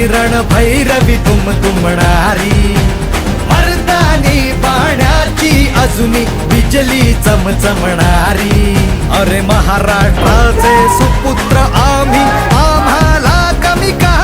रणभैरवी तुमणारी, मर्दानी बाण्याची अजूनी बिजली चमचमणारी। अरे महाराष्ट्राचे सुपुत्र आम्ही, आम्हाला कमी का